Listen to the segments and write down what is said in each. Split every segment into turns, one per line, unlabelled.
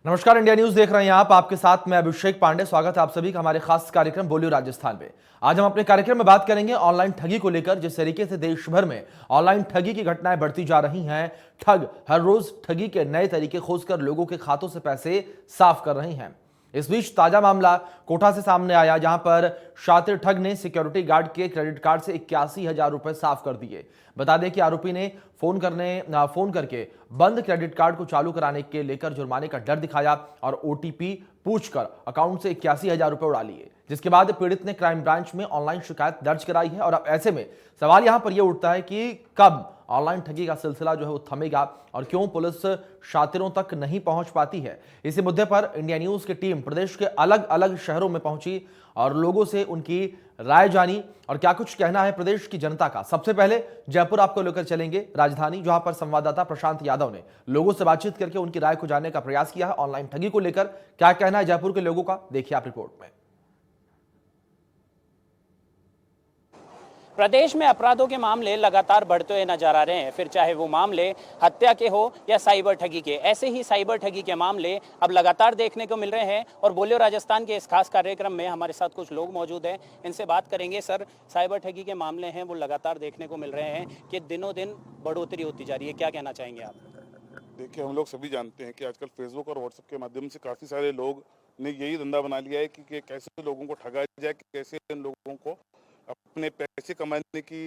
नमस्कार, India news देख रहे हैं आप। आपके साथ मैं अभिषेक पांडे। स्वागत है आप सभी का हमारे खास कार्यक्रम बोलियो राजस्थान में। आज हम अपने कार्यक्रम में बात करेंगे ऑनलाइन ठगी को लेकर। जिस तरीके से देश भर में ऑनलाइन ठगी की घटनाएं बढ़ती जा रही हैं, ठग हर रोज ठगी के नए तरीके खोजकर लोगों के खातों से पैसे साफ कर रहे हैं। इस बीच ताजा मामला कोटा से सामने आया, जहां पर शातिर ठग ने सिक्योरिटी गार्ड के क्रेडिट कार्ड से 81,000 रुपए साफ कर दिए। बता दें कि आरोपी ने फोन करके बंद क्रेडिट कार्ड को चालू कराने के लेकर जुर्माने का डर दिखाया और ओटीपी पूछकर अकाउंट से 81,000 रुपए उड़ा लिए, जिसके बाद पीड़ित ने क्राइम ब्रांच में ऑनलाइन शिकायत दर्ज कराई है। और अब ऐसे में सवाल यहां पर यह उठता है कि कब ऑनलाइन ठगी का सिलसिला जो है वो थमेगा और क्यों पुलिस शातिरों तक नहीं पहुंच पाती है। इसी मुद्दे पर इंडिया न्यूज की टीम प्रदेश के अलग अलग शहरों में पहुंची और लोगों से उनकी राय जानी और क्या कुछ कहना है प्रदेश की जनता का। सबसे पहले जयपुर आपको लेकर चलेंगे, राजधानी, जहां पर संवाददाता प्रशांत यादव ने लोगों से बातचीत करके उनकी राय को जानने का प्रयास किया है। ऑनलाइन ठगी को लेकर क्या कहना है जयपुर के लोगों का, देखिए आप रिपोर्ट में।
प्रदेश में अपराधों के मामले लगातार बढ़ते हुए नजर आ रहे हैं, फिर चाहे वो मामले हत्या के हो या साइबर ठगी के। ऐसे ही साइबर ठगी के मामले अब लगातार देखने को मिल रहे हैं और बोलियो राजस्थान के इस खास कार्यक्रम में हमारे साथ कुछ लोग मौजूद हैं, इनसे बात करेंगे। सर, साइबर ठगी के मामले हैं वो लगातार देखने को मिल रहे हैं कि दिनों दिन बढ़ोतरी होती जा रही है, क्या कहना चाहेंगे आप?
देखिए, हम लोग सभी जानते हैं कि आजकल फेसबुक और व्हाट्सएप के माध्यम से काफ़ी सारे लोग ने यही धंधा बना लिया है कि कैसे लोगों को ठगा जाए, कैसे इन लोगों को अपने पैसे कमाने की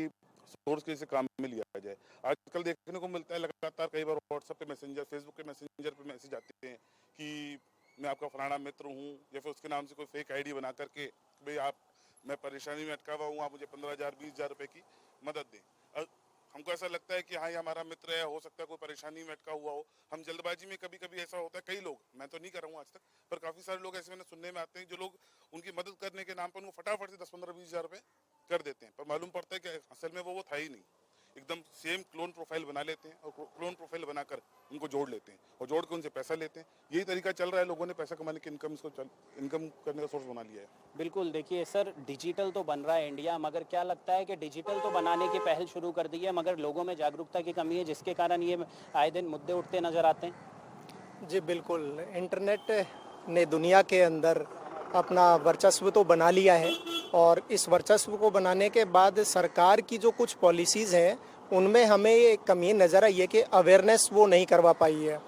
सोर्स के से काम में लिया जाए। आजकल देखने को मिलता है लगातार, कई बार व्हाट्सएप पे मैसेंजर, फेसबुक के मैसेंजर पे मैसेज आते हैं कि मैं आपका फलाना मित्र हूँ, या फिर उसके नाम से कोई फेक आईडी बना करके भाई मैं परेशानी में अटका हुआ हूँ, आप मुझे 15,000 20,000 रुपये की मदद दें। हमको ऐसा लगता है कि हाँ, ये हमारा मित्र है, हो सकता है कोई परेशानी में अटका हुआ हो। हम जल्दबाजी में कभी कभी ऐसा होता है, कई लोग, मैं तो नहीं कर रहा हूँ आज तक, पर काफ़ी सारे लोग ऐसे मैंने सुनने में आते हैं जो लोग उनकी मदद करने के नाम पर उनको फटाफट से 10-15-20,000 रुपये कर देते हैं, पर मालूम पड़ता है कि असल में वो था ही नहीं। एकदम सेम क्लोन प्रोफाइल बना लेते हैं और क्लोन प्रोफाइल बनाकर उनको जोड़ लेते हैं और जोड़ के उनसे पैसा लेते हैं। यही तरीका चल रहा है, लोगों ने पैसा कमाने की इनकम करने का सोर्स बना लिया है।
बिल्कुल, देखिए सर, डिजिटल तो बन रहा है इंडिया, मगर क्या लगता है कि डिजिटल तो बनाने की पहल शुरू कर दी है, मगर लोगों में जागरूकता की कमी है, जिसके कारण ये आए दिन मुद्दे उठते नजर आते हैं?
जी बिल्कुल, इंटरनेट ने दुनिया के अंदर अपना वर्चस्व तो बना लिया है और इस वर्चस्व को बनाने के बाद सरकार की जो कुछ पॉलिसीज़ हैं उनमें हमें ये कमी नज़र आई है कि अवेयरनेस वो नहीं करवा पाई है।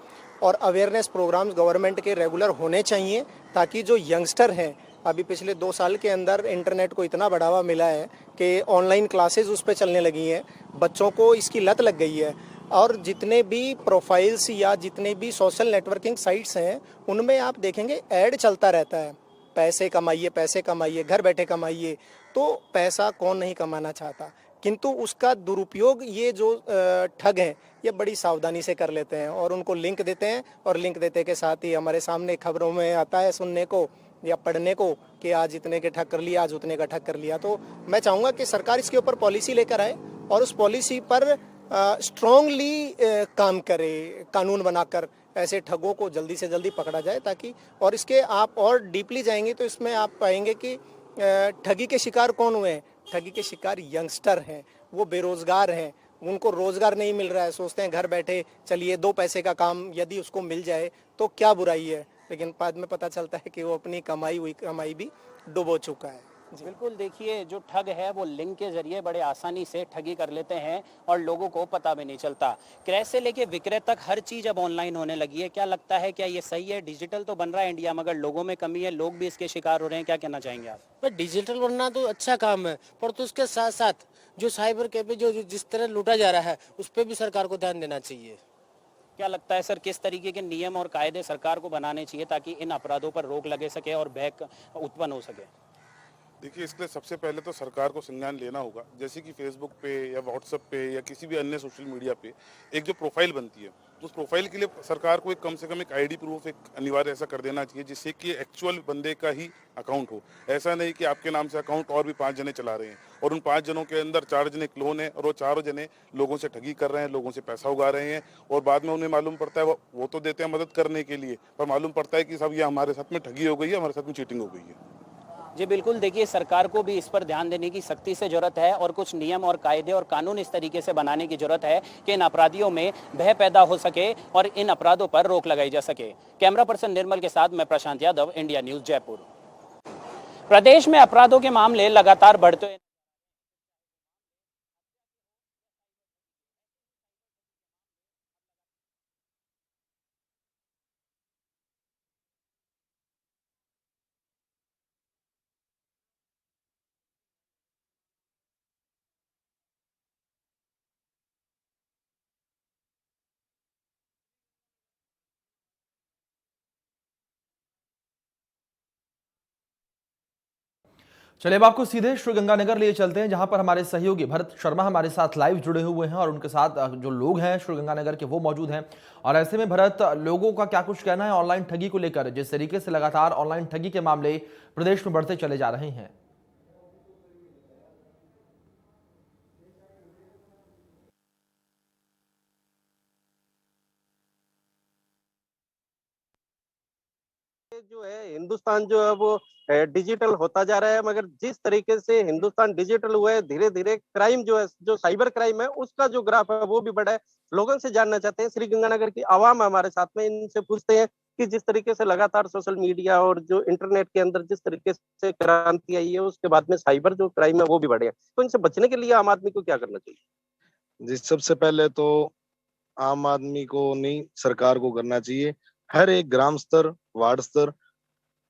और अवेयरनेस प्रोग्राम्स गवर्नमेंट के रेगुलर होने चाहिए ताकि जो यंगस्टर हैं, अभी पिछले 2 साल के अंदर इंटरनेट को इतना बढ़ावा मिला है कि ऑनलाइन क्लासेस उस पर चलने लगी हैं, बच्चों को इसकी लत लग गई है। और जितने भी प्रोफाइल्स या जितने भी सोशल नेटवर्किंग साइट्स हैं उनमें आप देखेंगे ऐड चलता रहता है, पैसे कमाइए, घर बैठे कमाइए। तो पैसा कौन नहीं कमाना चाहता, किंतु उसका दुरुपयोग ये जो ठग हैं ये बड़ी सावधानी से कर लेते हैं और उनको लिंक देते हैं और लिंक देते के साथ ही हमारे सामने खबरों में आता है सुनने को या पढ़ने को कि आज इतने के ठग कर लिया, आज उतने का ठग कर लिया। तो मैं चाहूँगा कि सरकार इसके ऊपर पॉलिसी लेकर आए और उस पॉलिसी पर स्ट्रॉन्गली काम करे, कानून बनाकर ऐसे ठगों को जल्दी से जल्दी पकड़ा जाए ताकि। और इसके आप और डीपली जाएंगे तो इसमें आप पाएंगे कि ठगी के शिकार कौन हुए हैं। ठगी के शिकार यंगस्टर हैं, वो बेरोजगार हैं, उनको रोजगार नहीं मिल रहा है, सोचते हैं घर बैठे चलिए 2 पैसे का काम यदि उसको मिल जाए तो क्या बुराई है, लेकिन बाद में पता चलता है कि वो अपनी कमाई हुई कमाई भी डुबो चुका है।
बिल्कुल, देखिए जो ठग है वो लिंक के जरिए बड़े आसानी से ठगी कर लेते हैं और लोगों को पता भी नहीं चलता। क्रय से लेके विक्रय तक हर चीज़ अब ऑनलाइन होने लगी है। क्या लगता है, क्या ये सही है? डिजिटल तो बन रहा है इंडिया, मगर लोगों में कमी है, लोग भी इसके शिकार हो रहे हैं, क्या कहना चाहेंगे आप?
पर डिजिटल बनना तो अच्छा काम है, पर तो उसके साथ साथ जो साइबर कैफे जो जिस तरह लूटा जा रहा है उस पर भी सरकार को ध्यान देना चाहिए।
क्या लगता है सर, किस तरीके के नियम और कायदे सरकार को बनाने चाहिए ताकि इन अपराधों पर रोक लगे सके और भय उत्पन्न हो सके?
देखिए, इसके लिए सबसे पहले तो सरकार को संज्ञान लेना होगा। जैसे कि फेसबुक पे या व्हाट्सएप पे या किसी भी अन्य सोशल मीडिया पे एक जो प्रोफाइल बनती है, उस प्रोफाइल के लिए सरकार को कम से कम एक आईडी प्रूफ एक अनिवार्य ऐसा कर देना चाहिए जिससे कि एक्चुअल बंदे का ही अकाउंट हो। ऐसा नहीं कि आपके नाम से अकाउंट और भी 5 जने चला रहे हैं और उन 5 जनों के अंदर 4 जने क्लोन हैं और वो 4 जने लोगों से ठगी कर रहे हैं, लोगों से पैसा उगा रहे हैं और बाद में उन्हें मालूम पड़ता है, वो तो देते हैं मदद करने के लिए, पर मालूम पड़ता है कि सब ये हमारे साथ में ठगी हो गई है, हमारे साथ में चीटिंग हो गई है।
जी बिल्कुल, देखिए सरकार को भी इस पर ध्यान देने की सख्ती से ज़रूरत है और कुछ नियम और कायदे और कानून इस तरीके से बनाने की ज़रूरत है कि इन अपराधियों में भय पैदा हो सके और इन अपराधों पर रोक लगाई जा सके। कैमरा पर्सन निर्मल के साथ मैं प्रशांत यादव, इंडिया न्यूज़ जयपुर। प्रदेश में अपराधों के मामले लगातार बढ़ते
चलिए अब आपको सीधे श्रीगंगानगर लिए चलते हैं, जहां पर हमारे सहयोगी भरत शर्मा हमारे साथ लाइव जुड़े हुए हैं और उनके साथ जो लोग हैं श्रीगंगानगर के वो मौजूद हैं। और ऐसे में भरत, लोगों का क्या कुछ कहना है ऑनलाइन ठगी को लेकर, जिस तरीके से लगातार ऑनलाइन ठगी के मामले प्रदेश में बढ़ते चले जा रहे हैं?
जो है हिंदुस्तान जो है वो डिजिटल होता जा रहा है, मगर जिस तरीके से हिंदुस्तान डिजिटल हुआ है धीरे धीरे क्राइम जो है, जो साइबर क्राइम है, उसका जो ग्राफ है वो भी बढ़ा है। लोगों से जानना चाहते हैं, श्री गंगानगर की आवाम हमारे साथ में, इनसे पूछते हैं कि जिस तरीके से लगातार सोशल मीडिया और जो इंटरनेट के अंदर जिस तरीके से क्रांति आई है, उसके बाद में साइबर जो क्राइम है वो भी बढ़े हैं। तो इनसे बचने के लिए आम आदमी को क्या करना चाहिए?
जी, सबसे पहले तो आम आदमी को नहीं, सरकार को करना चाहिए। हर एक ग्राम स्तर, वार्ड स्तर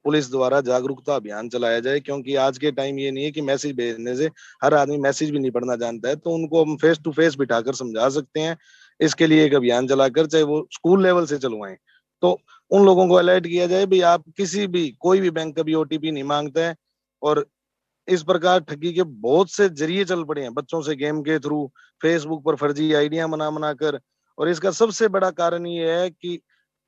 पुलिस द्वारा जागरूकता अभियान चलाया जाए, क्योंकि आज के टाइम ये नहीं है कि मैसेज भेजने से हर आदमी मैसेज भी नहीं पढ़ना जानता है, तो उनको हम फेस टू फेस बिठाकर समझा सकते हैं। इसके लिए एक अभियान चलाकर, चाहे वो स्कूल लेवल से चलवाएं, तो उन लोगों को अलर्ट किया जाए भी आप किसी भी, कोई भी बैंक कभी ओटीपी नहीं मांगता है। और इस प्रकार ठगी के बहुत से जरिए चल पड़े हैं, बच्चों से गेम के थ्रू, फेसबुक पर फर्जी आइडिया बना कर। और इसका सबसे बड़ा कारण ये है कि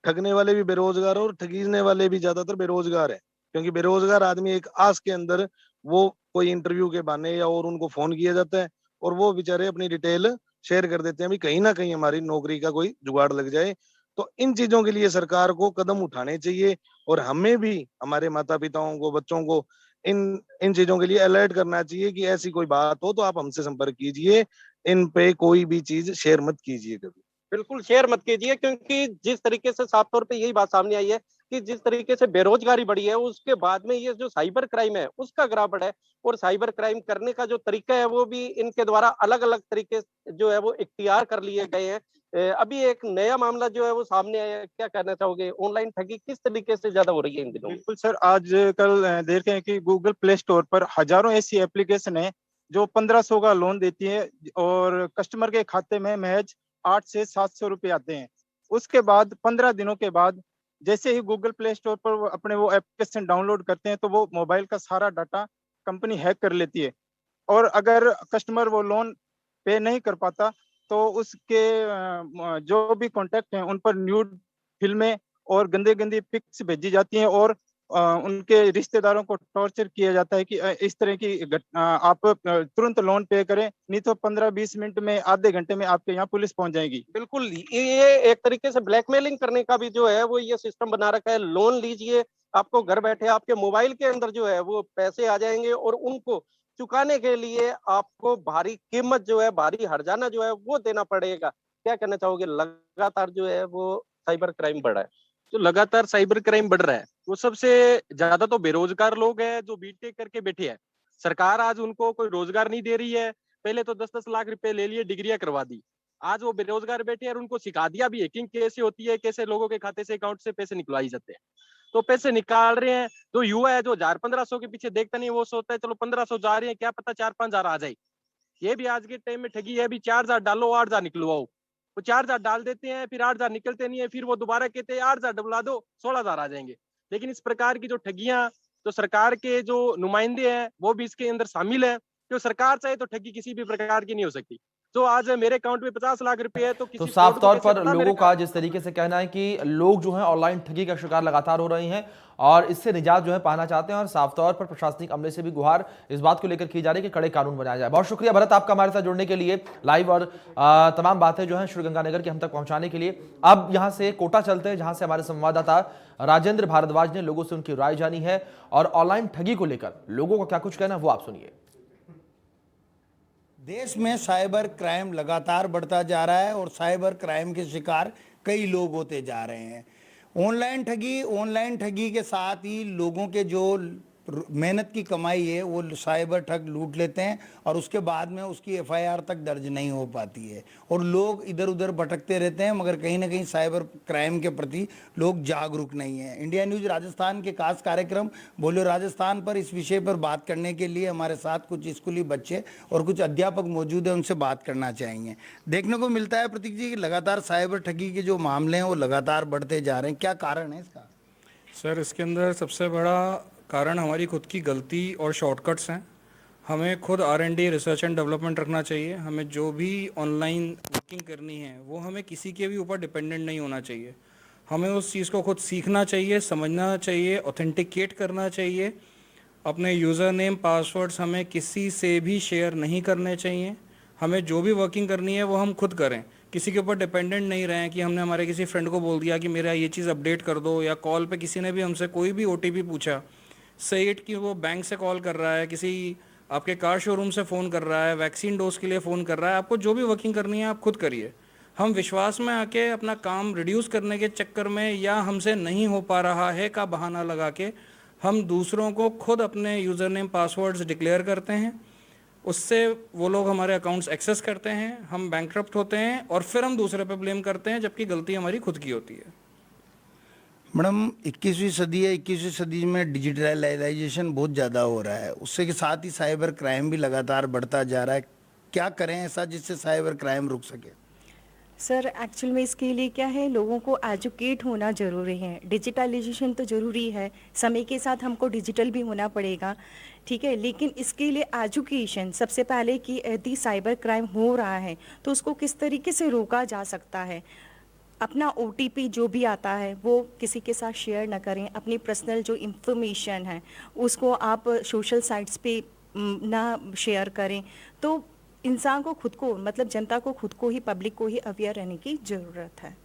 ठगने वाले भी बेरोजगार और ठगीने वाले भी ज्यादातर बेरोजगार है, क्योंकि बेरोजगार आदमी एक आस के अंदर वो कोई इंटरव्यू के बहाने या और उनको फोन किया जाता है और वो बेचारे अपनी डिटेल शेयर कर देते हैं भी कहीं ना कहीं हमारी नौकरी का कोई जुगाड़ लग जाए। तो इन चीजों के लिए सरकार को कदम उठाने चाहिए और हमें भी हमारे माता पिताओं को, बच्चों को इन इन चीजों के लिए अलर्ट करना चाहिए कि ऐसी कोई बात हो तो आप हमसे संपर्क कीजिए, इन पे कोई भी चीज शेयर मत कीजिए कभी।
बिल्कुल शेयर मत कीजिए, क्योंकि जिस तरीके से साफ तौर पे यही बात सामने आई है कि जिस तरीके से बेरोजगारी बढ़ी है, उसके बाद में ये जो साइबर क्राइम है उसका ग्राफ बढ़ा है। और साइबर क्राइम करने का जो तरीका है वो भी इनके द्वारा अलग अलग तरीके जो है वो इख्तियार कर लिए गए हैं। अभी एक नया मामला जो है वो सामने आया है, क्या कहना चाहोगे? ऑनलाइन ठगी किस तरीके से ज्यादा हो रही है इन दिनों?
बिल्कुल सर, आज कल देखें कि गूगल प्ले स्टोर पर हजारों ऐसी एप्लीकेशन है जो 1500 का लोन देती है और कस्टमर के खाते में महज 8 से 700 रुपए आते हैं। उसके बाद 15 दिनों के बाद जैसे ही गूगल प्ले स्टोर पर वो अपने वो एप्लीकेशन डाउनलोड करते हैं, तो वो मोबाइल का सारा डाटा कंपनी हैक कर लेती है। और अगर कस्टमर वो लोन पे नहीं कर पाता, तो उसके जो भी कॉन्टेक्ट हैं उन पर न्यूड फिल्में और गंदे गंदी पिक्स भेजी जाती हैं और उनके रिश्तेदारों को टॉर्चर किया जाता है कि इस तरह की आप तुरंत लोन पे करें, नहीं तो 15-20 मिनट में, आधे घंटे में आपके यहाँ पुलिस पहुंच जाएगी।
बिल्कुल, ये एक तरीके से ब्लैकमेलिंग करने का भी जो है वो ये सिस्टम बना रखा है। लोन लीजिए, आपको घर बैठे आपके मोबाइल के अंदर जो है वो पैसे आ जाएंगे और उनको चुकाने के लिए आपको भारी कीमत जो है, भारी हर्जाना जो है वो देना पड़ेगा। क्या कहना चाहोगे? लगातार जो है वो साइबर क्राइम बढ़ा है।
जो लगातार साइबर क्राइम बढ़ रहा है, वो सबसे ज्यादा तो बेरोजगार लोग हैं जो बीटेक करके बैठे हैं। सरकार आज उनको कोई रोजगार नहीं दे रही है। पहले तो 10-10 लाख रुपए ले लिए, डिग्रियां करवा दी। आज वो बेरोजगार बैठे हैं और उनको सिखा दिया भी हैकिंग कैसे होती है, कैसे लोगों के खाते से, अकाउंट से पैसे निकलवाई जाते हैं। तो पैसे निकाल रहे हैं। जो युवा है, जो 1000-1500 के पीछे देखता नहीं, वो सोचता है चलो 1500 जा रहे हैं, क्या पता 4-5 हजार आ जाए। ये भी आज के टाइम में ठगी है। अभी 4000 डालो, 8000 निकलवाओ। वो 4000 डाल देते हैं, फिर 8000 निकलते नहीं है, फिर वो दोबारा कहते हैं 8000 डबला दो, 16000 आ जाएंगे। लेकिन इस प्रकार की जो ठगियां, तो सरकार के जो नुमाइंदे हैं वो भी इसके अंदर शामिल है। तो सरकार चाहे तो ठगी किसी भी प्रकार की नहीं हो सकती। जो आज मेरे अकाउंट में 50 लाख रुपए है तो
तो
किसी
साफ
फ्रॉड को
तौर
कैसे
पर
पता मेरे
लोगों का जिस तरीके से कहना है कि लोग जो है ऑनलाइन ठगी का शिकार लगातार हो रहे हैं और इससे निजात जो है पाना चाहते हैं, और साफ तौर पर प्रशासनिक अमले से भी गुहार इस बात को लेकर की जा रही है कि कड़े कानून बनाया जाए। बहुत शुक्रिया भरत आपका हमारे साथ जुड़ने के लिए, लाइव और तमाम बातें जो है श्रीगंगानगर के हम तक पहुंचाने के लिए। अब यहां से कोटा चलते हैं जहां से हमारे संवाददाता राजेंद्र भारद्वाज ने लोगों से उनकी राय जानी है और ऑनलाइन ठगी को लेकर लोगों का क्या कुछ कहना है वो आप सुनिए।
देश में साइबर क्राइम लगातार बढ़ता जा रहा है और साइबर क्राइम के शिकार कई लोग होते जा रहे हैं। ऑनलाइन ठगी के साथ ही लोगों के जो मेहनत की कमाई है वो साइबर ठग लूट लेते हैं और उसके बाद में उसकी एफआईआर तक दर्ज नहीं हो पाती है और लोग इधर उधर भटकते रहते हैं, मगर कहीं ना कहीं साइबर क्राइम के प्रति लोग जागरूक नहीं हैं। इंडिया न्यूज़ राजस्थान के खास कार्यक्रम बोलो राजस्थान पर इस विषय पर बात करने के लिए हमारे साथ कुछ स्कूली बच्चे और कुछ अध्यापक मौजूद हैं, उनसे बात करना चाहेंगे। देखने को मिलता है प्रतीक जी कि लगातार साइबर ठगी के जो मामले हैं वो लगातार बढ़ते जा रहे हैं, क्या कारण है इसका?
सर, इसके अंदर सबसे बड़ा कारण हमारी खुद की गलती और शॉर्टकट्स हैं। हमें खुद R&D रिसर्च एंड डेवलपमेंट रखना चाहिए। हमें जो भी ऑनलाइन वर्किंग करनी है वो हमें किसी के भी ऊपर डिपेंडेंट नहीं होना चाहिए। हमें उस चीज़ को खुद सीखना चाहिए, समझना चाहिए, ऑथेंटिकेट करना चाहिए। अपने यूज़र नेम पासवर्ड्स हमें किसी से भी शेयर नहीं करने चाहिए। हमें जो भी वर्किंग करनी है वो हम खुद करें, किसी के ऊपर डिपेंडेंट नहीं रहें कि हमने हमारे किसी फ्रेंड को बोल दिया कि मेरा ये चीज़ अपडेट कर दो, या कॉल पे किसी ने भी हमसे कोई भी OTP पूछा, सेट कि वो बैंक से कॉल कर रहा है, किसी आपके कार शोरूम से फ़ोन कर रहा है, वैक्सीन डोज के लिए फ़ोन कर रहा है, आपको जो भी वर्किंग करनी है आप खुद करिए। हम विश्वास में आके अपना काम रिड्यूस करने के चक्कर में या हमसे नहीं हो पा रहा है का बहाना लगा के हम दूसरों को खुद अपने यूज़र नेम पासवर्ड्स डिक्लेयर करते हैं। उससे वो लोग हमारे अकाउंट्स एक्सेस करते हैं, हम बैंकक्रप्ट होते हैं और फिर हम दूसरे पे ब्लेम करते हैं, जबकि गलती हमारी खुद की होती है।
मैडम 21वीं सदी है, 21वीं सदी में डिजिटलाइजेशन बहुत ज़्यादा हो रहा है, उससे के साथ ही साइबर क्राइम भी लगातार बढ़ता जा रहा है। क्या करें ऐसा जिससे साइबर क्राइम रुक सके?
सर एक्चुअल में इसके लिए क्या है, लोगों को एजुकेट होना ज़रूरी है। डिजिटलाइजेशन तो ज़रूरी है, समय के साथ हमको डिजिटल भी होना पड़ेगा, ठीक है, लेकिन इसके लिए एजुकेशन सबसे पहले कि यदि साइबर क्राइम हो रहा है तो उसको किस तरीके से रोका जा सकता है। अपना OTP जो भी आता है वो किसी के साथ शेयर ना करें। अपनी पर्सनल जो इंफॉर्मेशन है उसको आप सोशल साइट्स पे ना शेयर करें। तो इंसान को खुद को, मतलब जनता को खुद को ही, पब्लिक को ही अवेयर रहने की ज़रूरत है।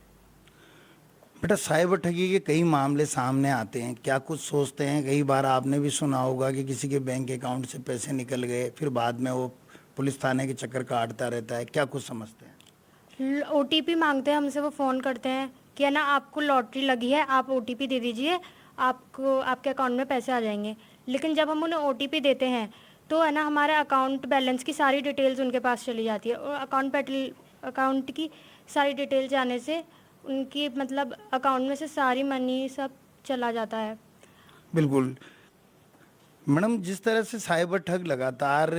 बेटा, साइबर ठगी के कई मामले सामने आते हैं, क्या कुछ सोचते हैं? कई बार आपने भी सुना होगा कि किसी के बैंक अकाउंट से पैसे निकल गए, फिर बाद में वो पुलिस थाने के चक्कर काटता रहता है, क्या कुछ समझते हैं?
OTP मांगते हैं हमसे, वो फ़ोन करते हैं कि है ना आपको लॉटरी लगी है, आप OTP दे दीजिए, आपको आपके अकाउंट में पैसे आ जाएंगे। लेकिन जब हम उन्हें OTP देते हैं तो है ना हमारे अकाउंट बैलेंस की सारी डिटेल्स उनके पास चली जाती है और अकाउंट की सारी डिटेल जाने से उनकी मतलब अकाउंट में से सारी मनी सब चला जाता है।
बिल्कुल मैडम, जिस तरह से साइबर ठग लगातार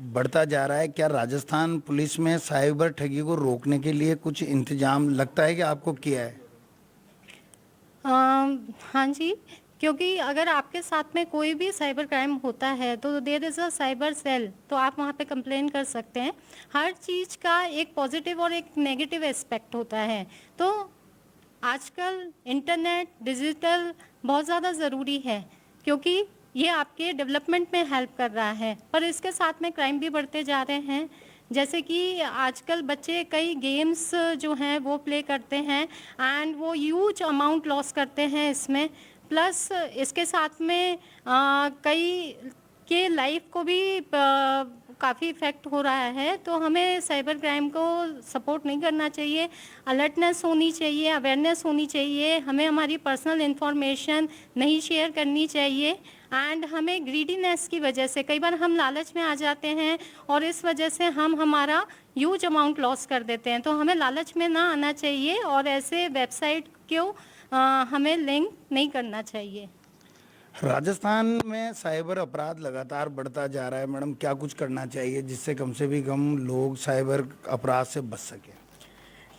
बढ़ता जा रहा है, क्या राजस्थान पुलिस में साइबर ठगी को रोकने के लिए कुछ इंतजाम लगता है कि आपको किया है?
हाँ जी, क्योंकि अगर आपके साथ में कोई भी साइबर क्राइम होता है तो there is a cyber cell, तो आप वहाँ पे कंप्लेन कर सकते हैं। हर चीज़ का एक पॉजिटिव और एक नेगेटिव एस्पेक्ट होता है। तो आजकल इंटरनेट डिजिटल बहुत ज़्यादा ज़रूरी है क्योंकि ये आपके डेवलपमेंट में हेल्प कर रहा है, पर इसके साथ में क्राइम भी बढ़ते जा रहे हैं। जैसे कि आजकल बच्चे कई गेम्स जो हैं वो प्ले करते हैं एंड वो ह्यूज अमाउंट लॉस करते हैं इसमें। प्लस इसके साथ में कई के लाइफ को भी काफ़ी इफ़ेक्ट हो रहा है। तो हमें साइबर क्राइम को सपोर्ट नहीं करना चाहिए, अलर्टनेस होनी चाहिए, अवेयरनेस होनी चाहिए। हमें हमारी पर्सनल इन्फॉर्मेशन नहीं शेयर करनी चाहिए एंड हमें ग्रीडीनेस की वजह से कई बार हम लालच में आ जाते हैं और इस वजह से हम हमारा ह्यूज अमाउंट लॉस कर देते हैं। तो हमें लालच में ना आना चाहिए और ऐसे वेबसाइट को हमें लिंक नहीं करना चाहिए।
राजस्थान में साइबर अपराध लगातार बढ़ता जा रहा है, मैडम क्या कुछ करना चाहिए जिससे कम से भी कम लोग साइबर अपराध से बच सकें?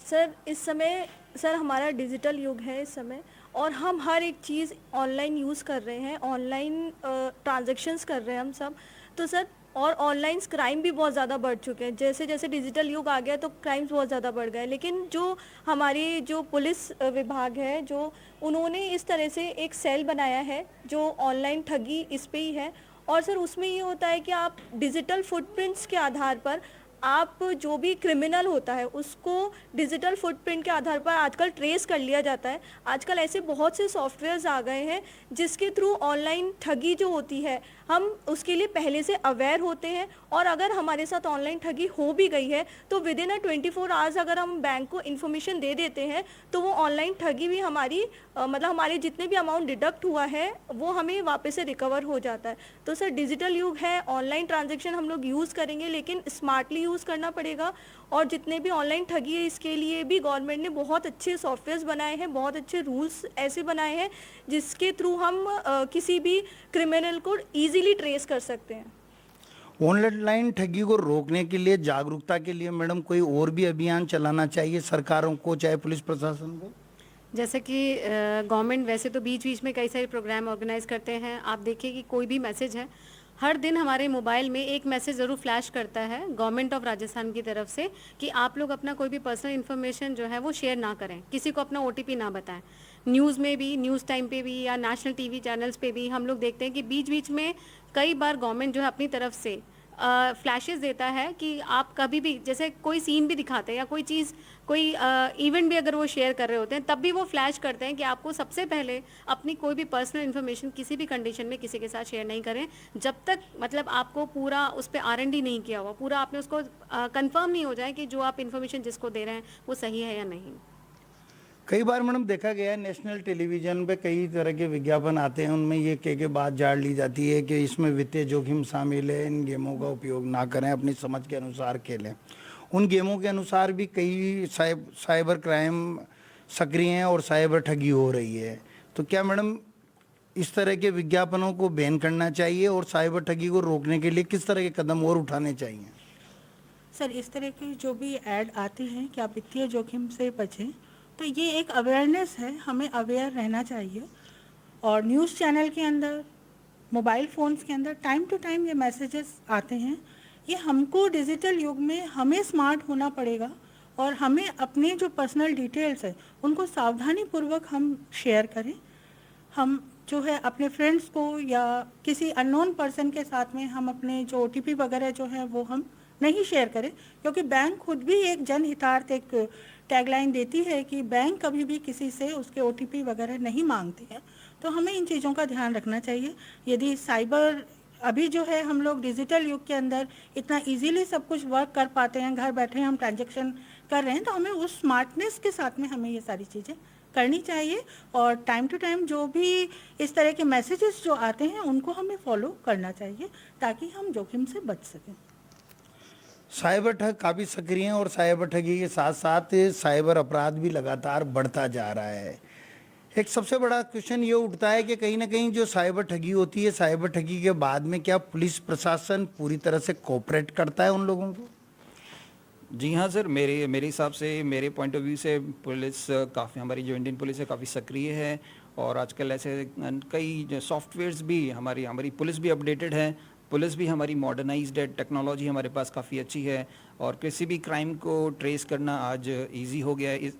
सर इस समय हमारा डिजिटल युग है इस समय, और हम हर एक चीज़ ऑनलाइन यूज़ कर रहे हैं, ऑनलाइन ट्रांजैक्शंस कर रहे हैं हम सब। तो सर और ऑनलाइन क्राइम भी बहुत ज़्यादा बढ़ चुके हैं। जैसे जैसे डिजिटल युग आ गया तो क्राइम्स बहुत ज़्यादा बढ़ गए, लेकिन जो हमारी जो पुलिस विभाग है, जो उन्होंने इस तरह से एक सेल बनाया है जो ऑनलाइन ठगी इस पे ही है। और सर उसमें ये होता है कि आप डिजिटल फुटप्रिंट्स के आधार पर आप जो भी क्रिमिनल होता है उसको डिजिटल फुटप्रिंट के आधार पर आजकल ट्रेस कर लिया जाता है। आजकल ऐसे बहुत से सॉफ्टवेयर्स आ गए हैं जिसके थ्रू ऑनलाइन ठगी जो होती है हम उसके लिए पहले से अवेयर होते हैं, और अगर हमारे साथ ऑनलाइन ठगी हो भी गई है तो विद इन 24 आवर्स अगर हम बैंक को इन्फॉर्मेशन दे देते हैं तो वो ऑनलाइन ठगी भी हमारी मतलब हमारे जितने भी अमाउंट डिडक्ट हुआ है वो हमें वापस से रिकवर हो जाता है। तो सर डिजिटल युग है, ऑनलाइन ट्रांजैक्शन हम लोग यूज़ करेंगे लेकिन स्मार्टली यूज़ करना पड़ेगा। और जितने भी ऑनलाइन ठगी है इसके लिए भी गवर्नमेंट ने बहुत अच्छे सॉफ्टवेयर्स बनाए हैं, बहुत अच्छे रूल्स ऐसे बनाए हैं जिसके थ्रू हम किसी भी क्रिमिनल को ईजिली ट्रेस कर सकते हैं।
ऑनलाइन ठगी को रोकने के लिए, जागरूकता के लिए मैडम कोई और भी अभियान चलाना चाहिए सरकारों को, चाहे पुलिस प्रशासन को?
जैसे कि गवर्नमेंट वैसे तो बीच बीच में कई सारे प्रोग्राम ऑर्गेनाइज करते हैं। आप देखिए कि कोई भी मैसेज है, हर दिन हमारे मोबाइल में एक मैसेज ज़रूर फ्लैश करता है गवर्नमेंट ऑफ राजस्थान की तरफ से कि आप लोग अपना कोई भी पर्सनल इन्फॉर्मेशन जो है वो शेयर ना करें, किसी को अपना OTP ना बताएं। न्यूज़ में भी, न्यूज़ टाइम पे भी या नेशनल TV चैनल्स पे भी हम लोग देखते हैं कि बीच बीच में कई बार गवर्नमेंट जो है अपनी तरफ से फ्लैशेस देता है कि आप कभी भी, जैसे कोई सीन भी दिखाते हैं या कोई चीज़, कोई इवेंट भी अगर वो शेयर कर रहे होते हैं तब भी वो फ्लैश करते हैं कि आपको सबसे पहले अपनी कोई भी पर्सनल इन्फॉर्मेशन किसी भी कंडीशन में किसी के साथ शेयर नहीं करें जब तक मतलब आपको पूरा उस पर R&D नहीं किया हुआ, पूरा आपने उसको कंफर्म नहीं हो जाए कि जो आप इन्फॉर्मेशन जिसको दे रहे हैं वो सही है या नहीं।
कई बार मैडम देखा गया है नेशनल टेलीविजन पे कई तरह के विज्ञापन आते हैं, उनमें ये कह के बात झाड़ ली जाती है कि इसमें वित्तीय जोखिम शामिल है, इन गेमों का उपयोग ना करें, अपनी समझ के अनुसार खेलें। उन गेमों के अनुसार भी कई साइबर क्राइम सक्रिय हैं और साइबर ठगी हो रही है। तो क्या मैडम इस तरह के विज्ञापनों को बैन करना चाहिए और साइबर ठगी को रोकने के लिए किस तरह के कदम और उठाने चाहिए?
सर इस तरह की जो भी ऐड आती हैं कि आप वित्तीय जोखिम से बचें, तो ये एक अवेयरनेस है, हमें अवेयर रहना चाहिए। और न्यूज़ चैनल के अंदर, मोबाइल फ़ोन्स के अंदर टाइम टू टाइम ये मैसेजेस आते हैं। ये हमको डिजिटल युग में हमें स्मार्ट होना पड़ेगा और हमें अपने जो पर्सनल डिटेल्स है उनको सावधानी पूर्वक हम शेयर करें। हम जो है अपने फ्रेंड्स को या किसी अननोन पर्सन के साथ में हम अपने जो OTP वगैरह जो है वो हम नहीं शेयर करें, क्योंकि बैंक खुद भी एक जनहितार्थ एक टैगलाइन देती है कि बैंक कभी भी किसी से उसके OTP वगैरह नहीं मांगती है। तो हमें इन चीज़ों का ध्यान रखना चाहिए। यदि साइबर अभी जो है हम लोग डिजिटल युग के अंदर इतना इजीली सब कुछ वर्क कर पाते हैं, घर बैठे हम ट्रांजैक्शन कर रहे हैं, तो हमें उस स्मार्टनेस के साथ में हमें ये सारी चीज़ें करनी चाहिए। और टाइम टू टाइम जो भी इस तरह के मैसेजेस जो आते हैं उनको हमें फॉलो करना चाहिए ताकि हम जोखिम से बच सकें।
साइबर ठग काफ़ी सक्रिय हैं और साइबर ठगी के साथ साथ साइबर अपराध भी लगातार बढ़ता जा रहा है। एक सबसे बड़ा क्वेश्चन ये उठता है कि कहीं ना कहीं जो साइबर ठगी होती है, साइबर ठगी के बाद में क्या पुलिस प्रशासन पूरी तरह से कोऑपरेट करता है उन लोगों को?
जी हाँ सर, मेरे हिसाब से, मेरे पॉइंट ऑफ व्यू से पुलिस काफ़ी, हमारी जो इंडियन पुलिस है काफ़ी सक्रिय है। और आजकल ऐसे कई सॉफ्टवेयर्स भी, हमारी पुलिस भी अपडेटेड है, पुलिस भी हमारी मॉडर्नाइज्ड है, टेक्नोलॉजी हमारे पास काफ़ी अच्छी है और किसी भी क्राइम को ट्रेस करना आज इजी हो गया है।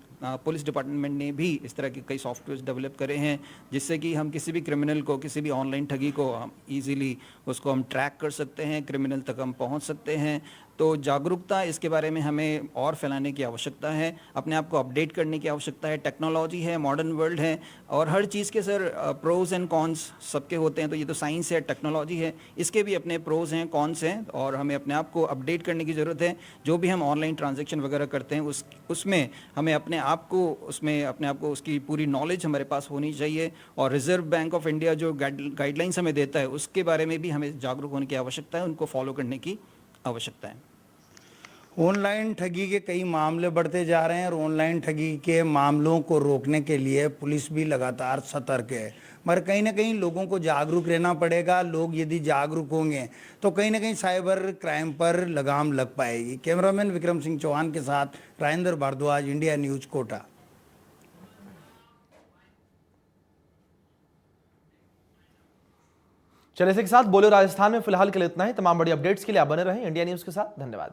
पुलिस डिपार्टमेंट ने भी इस तरह के कई सॉफ्टवेयर डेवलप करे हैं जिससे कि हम किसी भी क्रिमिनल को, किसी भी ऑनलाइन ठगी को हम ईजिली उसको हम ट्रैक कर सकते हैं, क्रिमिनल तक हम पहुंच सकते हैं। तो जागरूकता इसके बारे में हमें और फैलाने की आवश्यकता है, अपने आप को अपडेट करने की आवश्यकता है। टेक्नोलॉजी है, मॉडर्न वर्ल्ड है और हर चीज़ के सर प्रोज एंड कॉन्स सबके होते हैं। तो ये तो साइंस है, टेक्नोलॉजी है, इसके भी अपने प्रोज हैं, कॉन्स हैं और हमें अपने आप को अपडेट करने की ज़रूरत है। जो भी हम ऑनलाइन ट्रांजैक्शन वगैरह करते हैं उसमें हमें अपने आप को उसकी पूरी नॉलेज हमारे पास होनी चाहिए। और रिजर्व बैंक ऑफ इंडिया जो गाइडलाइंस हमें देता है उसके बारे में भी हमें जागरूक होने की आवश्यकता है, उनको फॉलो करने की आवश्यकता है।
ऑनलाइन ठगी के कई मामले बढ़ते जा रहे हैं और ऑनलाइन ठगी के मामलों को रोकने के लिए पुलिस भी लगातार सतर्क है, मगर कहीं ना कहीं लोगों को जागरूक रहना पड़ेगा। लोग यदि जागरूक होंगे तो कहीं ना कहीं साइबर क्राइम पर लगाम लग पाएगी। कैमरामैन विक्रम सिंह चौहान के साथ राजेंद्र भारद्वाज, इंडिया न्यूज़, कोटा।
चलिए इसी के साथ बोलो राजस्थान में फिलहाल के लिए इतना ही। तमाम बड़ी अपडेट्स के लिए आप बने रहें इंडिया न्यूज के साथ। धन्यवाद।